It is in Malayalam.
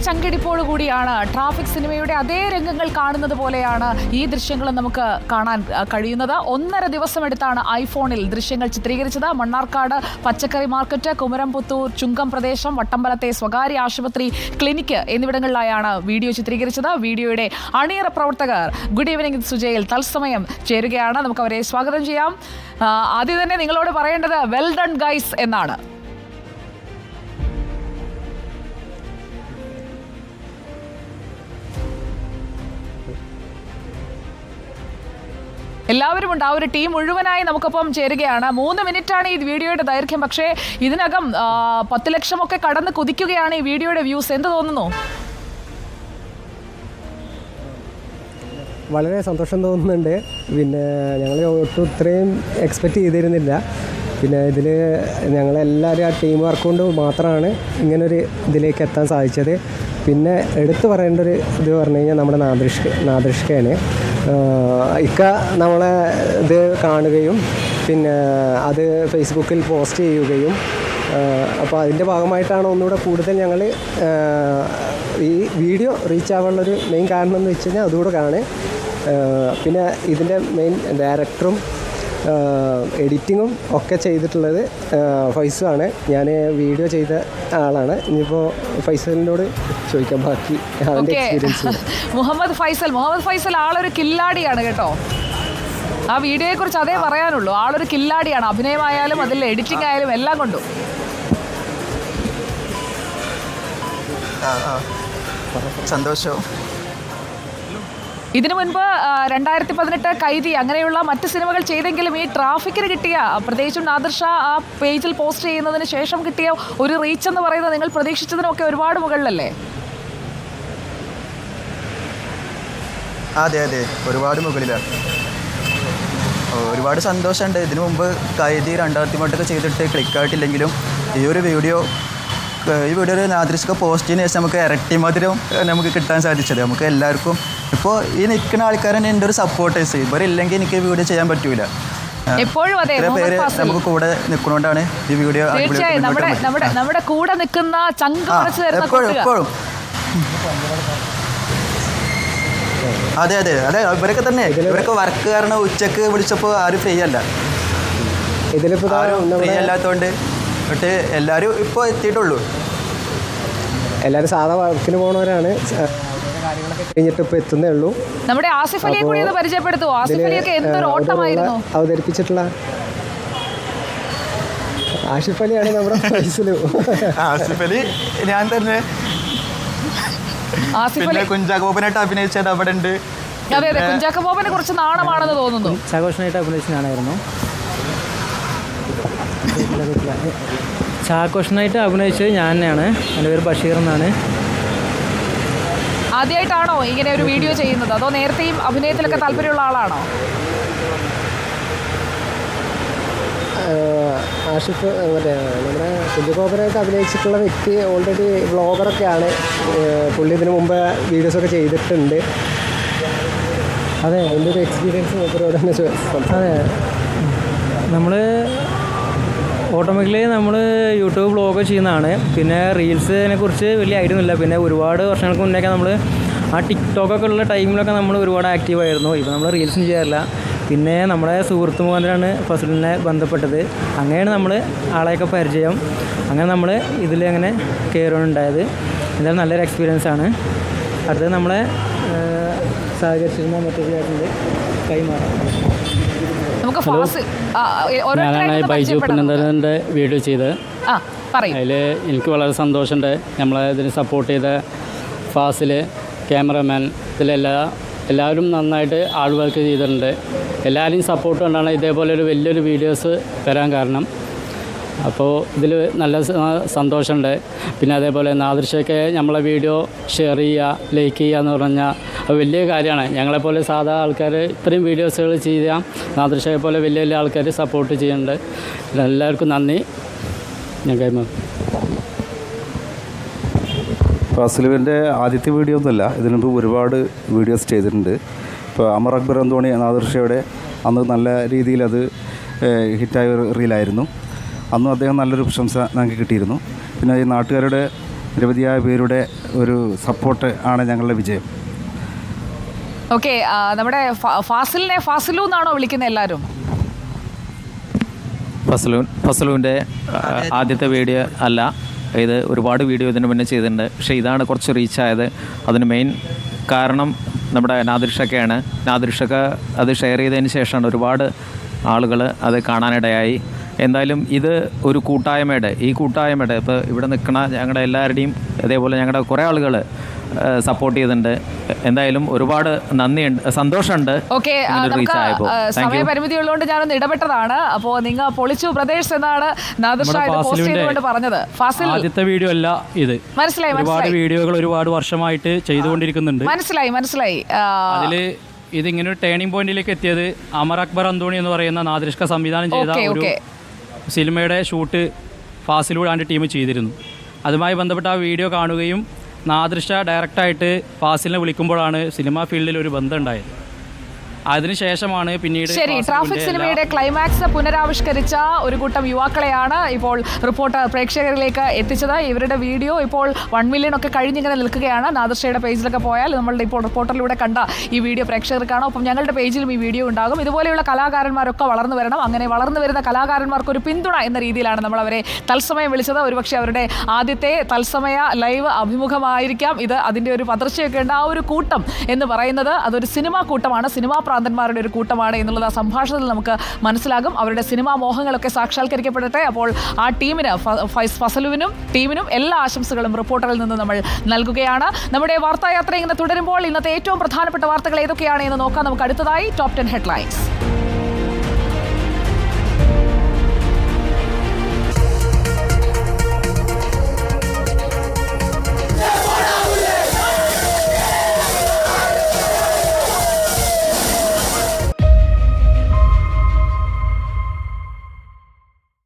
ചങ്കിടിപ്പോടു കൂടിയാണ് ട്രാഫിക് സിനിമയുടെ അതേ രംഗങ്ങൾ കാണുന്നത് പോലെയാണ് ഈ ദൃശ്യങ്ങൾ നമുക്ക് കാണാൻ കഴിയുന്നത്. 1.5 ദിവസം എടുത്താണ് ഐഫോണിൽ ദൃശ്യങ്ങൾ ചിത്രീകരിച്ചത്. മണ്ണാർക്കാട് പച്ചക്കറി മാർക്കറ്റ്, കുമരംപുത്തൂർ ചുങ്കം പ്രദേശം, വട്ടമ്പലത്തെ സ്വകാര്യ ആശുപത്രി, ക്ലിനിക്ക് എന്നിവിടങ്ങളിലായാണ് വീഡിയോ ചിത്രീകരിച്ചത്. വീഡിയോയുടെ അണിയറ പ്രവർത്തകർ ഗുഡ് ഈവനിംഗ് സുജയിൽ തത്സമയം ചേരുകയാണ്. നമുക്ക് അവരെ സ്വാഗതം ചെയ്യാം. ആദ്യം തന്നെ നിങ്ങളോട് പറയേണ്ടത് വെൽ ഡൺ ഗൈസ് എന്നാണ്. എല്ലാവരും ഉണ്ട്. ആ ഒരു ടീം മുഴുവനായി നമുക്കൊപ്പം ചേരുകയാണ്. 3 മിനിറ്റാണ് ഈ വീഡിയോയുടെ ദൈർഘ്യം. പക്ഷേ ഇതിനകം 10 ലക്ഷമൊക്കെ കടന്ന് കുതിക്കുകയാണ് ഈ വീഡിയോയുടെ വ്യൂസ്. എന്ത് തോന്നുന്നു? വളരെ സന്തോഷം തോന്നുന്നുണ്ട്. പിന്നെ ഞങ്ങൾ ഒട്ടും ഇത്രയും എക്സ്പെക്റ്റ് ചെയ്തിരുന്നില്ല. പിന്നെ ഇതിൽ ഞങ്ങളെല്ലാവരും ആ ടീം വർക്ക് കൊണ്ട് മാത്രമാണ് ഇങ്ങനൊരു ഇതിലേക്ക് എത്താൻ സാധിച്ചത്. പിന്നെ എടുത്തു പറയേണ്ട ഒരു ഇത് പറഞ്ഞു കഴിഞ്ഞാൽ നമ്മുടെ നാദൃഷ്കയാണ്. ഇക്ക നമ്മളെ ഇത് കാണുകയും പിന്നെ അത് ഫേസ്ബുക്കിൽ പോസ്റ്റ് ചെയ്യുകയും അപ്പോൾ അതിൻ്റെ ഭാഗമായിട്ടാണ് ഒന്നുകൂടെ കൂടുതൽ ഞങ്ങൾ ഈ വീഡിയോ റീച്ച് ആവാനുള്ളൊരു മെയിൻ കാരണം എന്ന് വെച്ച് കഴിഞ്ഞാൽ അതുകൂടെ കാണുക. പിന്നെ ഇതിൻ്റെ മെയിൻ ഡയറക്ടറും എഡിറ്റിങ്ങും ഒക്കെ ചെയ്തിട്ടുള്ളത് ഫൈസുമാണ്. ഞാൻ വീഡിയോ ചെയ്ത ആളാണ്. ഇനിയിപ്പോൾ ഫൈസലിനോട് ചോദിക്കാം ബാക്കി അവൻ്റെ എക്സ്പീരിയൻസ്. മുഹമ്മദ് ഫൈസൽ ആളൊരു കില്ലാടിയാണ് കേട്ടോ. ആ വീഡിയോയെ കുറിച്ച് അതേ പറയാനുള്ളൂ. ആളൊരു കില്ലാടിയാണ്. അഭിനയമായാലും അതിൽ എഡിറ്റിംഗ് ആയാലും എല്ലാം കൊണ്ടും. സന്തോഷം. ഇതിനു മുൻപ് 2018 കൈദി അങ്ങനെയുള്ള മറ്റ് സിനിമകൾ ചെയ്തെങ്കിലും ഈ ട്രാഫിക്കിന് കിട്ടിയ, പ്രത്യേകിച്ചും നാദിർഷ ആ പേജിൽ പോസ്റ്റ് ചെയ്യുന്നതിന് ശേഷം കിട്ടിയ ഒരു റീച്ച് എന്ന് പറയുന്നത് നിങ്ങൾ പ്രതീക്ഷിച്ചതിനൊക്കെ ഒരുപാട് മുകളിലല്ലേ? അതെ അതെ, ഒരുപാട് മുകളിലാണ്. ഒരുപാട് സന്തോഷമുണ്ട്. ഇതിനു മുമ്പ് കൈദി 2018 ചെയ്തിട്ട് ക്ലിക്കായിട്ടില്ലെങ്കിലും ഈ വീഡിയോ ഒരു നാദിർഷ പോസ്റ്റ് ചെയ്യുന്ന ശേഷം നമുക്ക് ഇരട്ടി മധുരം നമുക്ക് കിട്ടാൻ സാധിച്ചത്. നമുക്ക് എല്ലാവർക്കും ഇപ്പോൾ ഈ നിൽക്കുന്ന ആൾക്കാരെ എൻ്റെ ഒരു സപ്പോർട്ടേഴ്സ്, ഇവരില്ലെങ്കിൽ എനിക്ക് വീഡിയോ ചെയ്യാൻ പറ്റൂല. എപ്പോഴും അതെ, പേര് നമുക്ക് കൂടെ നിൽക്കുന്നതുകൊണ്ടാണ് ഈ വീഡിയോ. തീർച്ചയായും നമ്മുടെ കൂടെ നിൽക്കുന്ന എപ്പോഴും അതെ അതെ അതെ, ഇവരൊക്കെ തന്നെ. ഇവരൊക്കെ വർക്ക് കാരണം ഉച്ചക്ക് വിളിച്ചപ്പോൾ ആരും ഫ്രീ അല്ല. ഫ്രീ അല്ലാത്തതുകൊണ്ട് പക്ഷേ എല്ലാവരും ഇപ്പോൾ എത്തിയിട്ടുള്ളൂ. എല്ലാവരും സാധാ വർക്കിന് പോകുന്നവരാണ്. കാര്യങ്ങളൊക്കെ കഴിഞ്ഞിട്ട് ഇപ്പോൾ എത്തുന്നേ ഉള്ളൂ. നമ്മുടെ ആസിഫ് അലിയെ കൂടി ഒന്ന് പരിചയപ്പെടുത്തുമോ? ആസിഫ് അലിയൊക്കെ എന്തൊരു ഓട്ടമായിരുന്നു അവതരിപ്പിച്ചിട്ടുള്ള. ആസിഫ് അലിയാണ് നമ്മുടെ ഫൈസൽ. ആസിഫ് അലി ഞാൻ തന്നെ. പിന്നെ കുഞ്ചാക്കോ ബോബനായിട്ട് അഭിനയിച്ചത് അവിടെ ഉണ്ട്. അതെ അതെ, കുഞ്ചാക്കോ ബോബനെ കുറച്ച് നാണമാണെന്ന് തോന്നുന്നു. ചാഘോഷനായിട്ട് അഭിനയിച്ച ഞാനായിരുന്നു. ചാഘോഷനായിട്ട് അഭിനയിച്ചത് ഞാൻ തന്നെയാണ്. എൻ്റെ പേര് ബഷീർ എന്നാണ്. ആദ്യമായിട്ടാണോ ഇങ്ങനെ ഒരു വീഡിയോ ചെയ്യുന്നത്, അതോ നേരത്തെയും അഭിനയത്തിലൊക്കെ താല്പര്യമുള്ള ആളാണോ? ആഷിഫ് മറ്റേ നമ്മുടെ കുഞ്ചാക്കോബനായിട്ട് അഭിനയിച്ചിട്ടുള്ള വ്യക്തി ഓൾറെഡി വ്ളോഗറൊക്കെയാണ്. പുള്ളി ഇതിന് മുമ്പ് വീഡിയോസൊക്കെ ചെയ്തിട്ടുണ്ട്. അതെ, അതിൻ്റെ ഒരു എക്സ്പീരിയൻസ് മൂപ്പരോടൊന്ന്. അതെ, നമ്മൾ ഓട്ടോമാറ്റിക്കലി നമ്മൾ യൂട്യൂബ് വ്ളോഗ് ചെയ്യുന്നതാണ്. പിന്നെ റീൽസിനെ കുറിച്ച് വലിയ ഐഡിയ ഒന്നുമില്ല. പിന്നെ ഒരുപാട് വർഷങ്ങൾക്ക് മുന്നേയൊക്കെ നമ്മൾ ആ ടിക്ടോക്കൊക്കെ ഉള്ള ടൈമിലൊക്കെ നമ്മൾ ഒരുപാട് ആക്റ്റീവായിരുന്നു. ഇപ്പോൾ നമ്മൾ റീൽസും ചെയ്യാറില്ല. പിന്നെ നമ്മുടെ സുഹൃത്ത് മുഖാന്തരമാണ് ഫസലിനെ ബന്ധപ്പെട്ടത്. അങ്ങനെയാണ് നമ്മൾ ആളെയൊക്കെ പരിചയം. അങ്ങനെ നമ്മൾ ഇതിൽ അങ്ങനെ കയറുകയുണ്ടായത്. എന്തായാലും നല്ലൊരു എക്സ്പീരിയൻസ് ആണ്. അത് നമ്മളെ സഹകരിച്ചിരുന്ന മറ്റൊരു ചേട്ടൻ്റെ കൈമാറാം. ഞാനാണ് ബൈജു പുന്നന്തരൻ്റെ വീഡിയോ ചെയ്ത്. അതിൽ എനിക്ക് വളരെ സന്തോഷമുണ്ട്. നമ്മളെ ഇതിന് സപ്പോർട്ട് ചെയ്ത ഫാസിൽ, ക്യാമറമാൻ, എല്ലാവരും നന്നായിട്ട് ഹാർഡ് വർക്ക് ചെയ്തിട്ടുണ്ട്. എല്ലാവരെയും സപ്പോർട്ട് കൊണ്ടാണ് ഇതേപോലെ ഒരു വലിയൊരു വീഡിയോസ് വരാൻ കാരണം. അപ്പോൾ ഇതിൽ നല്ല സന്തോഷമുണ്ട്. പിന്നെ അതേപോലെ നാദിർഷയൊക്കെ നമ്മളെ വീഡിയോ ഷെയർ ചെയ്യുക, ലൈക്ക് ചെയ്യുക എന്ന് പറഞ്ഞാൽ അത് വലിയ കാര്യമാണ്. ഞങ്ങളെപ്പോലെ സാധാ ആൾക്കാർ ഇത്രയും വീഡിയോസുകൾ ചെയ്യാം. നാദിർഷയെ പോലെ വലിയ വലിയ ആൾക്കാർ സപ്പോർട്ട് ചെയ്യുന്നുണ്ട്. എല്ലാവർക്കും നന്ദി. ഞാൻ കൈമാറും. ഫാസിലുവിൻ്റെ ആദ്യത്തെ വീഡിയോ ഒന്നുമല്ല, ഇതിനു മുമ്പ് ഒരുപാട് വീഡിയോസ് ചെയ്തിട്ടുണ്ട്. ഇപ്പോൾ അമർ അക്ബർ അന്തോണി നാദിർഷയുടെ അന്ന് നല്ല രീതിയിൽ അത് ഹിറ്റായ റീലായിരുന്നു. അന്നും അദ്ദേഹം നല്ലൊരു പ്രശംസ ഞങ്ങൾക്ക് കിട്ടിയിരുന്നു. പിന്നെ ഈ നാട്ടുകാരുടെ നിരവധിയായ പേരുടെ ഒരു സപ്പോർട്ട് ആണ് ഞങ്ങളുടെ വിജയം. ഓക്കെ, നമ്മുടെ ഫാസിലിനെ ഫാസിലു എന്നാണോ വിളിക്കുന്നത് എല്ലാവരും? ഫസലുവിൻ്റെ ആദ്യത്തെ വീഡിയോ അല്ല ഇത്, ഒരുപാട് വീഡിയോ ഇതിന് മുന്നേ ചെയ്തിട്ടുണ്ട്. പക്ഷേ ഇതാണ് കുറച്ച് റീച്ചായത്. അതിന് മെയിൻ കാരണം നമ്മുടെ നാദിർഷക്കയാണ്. നാദിർഷക്ക അത് ഷെയർ ചെയ്തതിന് ശേഷമാണ് ഒരുപാട് ആളുകൾ അത് കാണാനിടയായി. എന്തായാലും ഇത് ഒരു കൂട്ടായ്മയുടെ ഇപ്പോൾ ഇവിടെ നിൽക്കുന്ന ഞങ്ങളുടെ എല്ലാവരുടെയും അതേപോലെ ഞങ്ങളുടെ കുറേ ആളുകൾ സപ്പോർട്ട് ചെയ്തിട്ടുണ്ട്. എന്തായാലും ഒരുപാട് നന്ദിയുണ്ട്, സന്തോഷമുണ്ട്. ഓക്കെ, സമയപരിമിതി ഉള്ളതുകൊണ്ട് ഞാനൊന്ന് ഇടപെട്ടതാണ്. അപ്പോൾ നിങ്ങൾ പൊളിച്ചു പ്രദേശ് എന്നാണ് നാദിർഷ ഇത് പോസ്റ്റ് ചെയ്തുകൊണ്ട് പറഞ്ഞത്. ഫാസിൽ ആദ്യത്തെ വീഡിയോ അല്ല ഇത്, മനസ്സിലായി ഒരുപാട് വീഡിയോകൾ ഒരുപാട് വർഷമായിട്ട് ചെയ്തുകൊണ്ടിരിക്കുന്നുണ്ട്. മനസ്സിലായി. അതില് ഇതിങ്ങനെ ഒരു ടേണിംഗ് പോയിന്റിലേക്ക് എത്തിയത് അമർ അക്ബർ അന്തോണി എന്ന് പറയുന്ന നാദിർഷ സംവിധാനം ചെയ്ത ഒരു സിനിമയുടെ ഷൂട്ട് ഫാസിലൂടെ ആണ്ട് ടീം ചെയ്തിരുന്നു. അതുമായി ബന്ധപ്പെട്ട ആ വീഡിയോ കാണുകയും നാദിർഷ ഡയറക്റ്റായിട്ട് ഫാസിലിനെ വിളിക്കുമ്പോഴാണ് സിനിമാ ഫീൽഡിൽ ഒരു ബന്ധം ഉണ്ടായത്. അതിനുശേഷമാണ് പിന്നീട് ശരി, ട്രാഫിക് സിനിമയുടെ ക്ലൈമാക്സ് പുനരാവിഷ്കരിച്ച ഒരു കൂട്ടം യുവാക്കളെയാണ് ഇപ്പോൾ റിപ്പോർട്ടർ പ്രേക്ഷകരിലേക്ക് എത്തിച്ചത്. ഇവരുടെ വീഡിയോ ഇപ്പോൾ 1 മില്യൺ ഒക്കെ കഴിഞ്ഞിങ്ങനെ നിൽക്കുകയാണ്. നാദിർഷയുടെ പേജിലൊക്കെ പോയാൽ നമ്മളുടെ ഇപ്പോൾ റിപ്പോർട്ടറിലൂടെ കണ്ട ഈ വീഡിയോ പ്രേക്ഷകർക്ക് കാണാം. ഒപ്പം ഞങ്ങളുടെ പേജിലും ഈ വീഡിയോ ഉണ്ടാകും. ഇതുപോലെയുള്ള കലാകാരന്മാരൊക്കെ വളർന്നു വരണം. അങ്ങനെ വളർന്നു വരുന്ന കലാകാരന്മാർക്ക് ഒരു പിന്തുണ എന്ന രീതിയിലാണ് നമ്മൾ അവരെ തത്സമയം വിളിച്ചത്. ഒരുപക്ഷെ അവരുടെ ആദ്യത്തെ തത്സമയ ലൈവ് അഭിമുഖമായിരിക്കാം ഇത്. അതിൻ്റെ ഒരു പതർച്ചയൊക്കെ ഉണ്ട്. ആ ഒരു കൂട്ടം എന്ന് പറയുന്നത് അതൊരു സിനിമാ കൂട്ടമാണ്, സിനിമാ പ്രാന്തന്മാരുടെ ഒരു കൂട്ടമാണ് എന്നുള്ളത് ആ സംഭാഷണത്തിൽ നമുക്ക് മനസ്സിലാകും. അവരുടെ സിനിമാ മോഹങ്ങളൊക്കെ സാക്ഷാത്കരിക്കപ്പെടട്ടെ. അപ്പോൾ ആ ടീമിന്, ഫസലുവിനും ടീമിനും എല്ലാ ആശംസകളും റിപ്പോർട്ടറിൽ നിന്ന് നമ്മൾ നൽകുകയാണ്. നമ്മുടെ വാർത്തായാത്ര ഇങ്ങനെ തുടരുമ്പോൾ ഇന്നത്തെ ഏറ്റവും പ്രധാനപ്പെട്ട വാർത്തകൾ ഏതൊക്കെയാണ് എന്ന് നോക്കാം നമുക്ക് അടുത്തതായി. Top 10 headlines.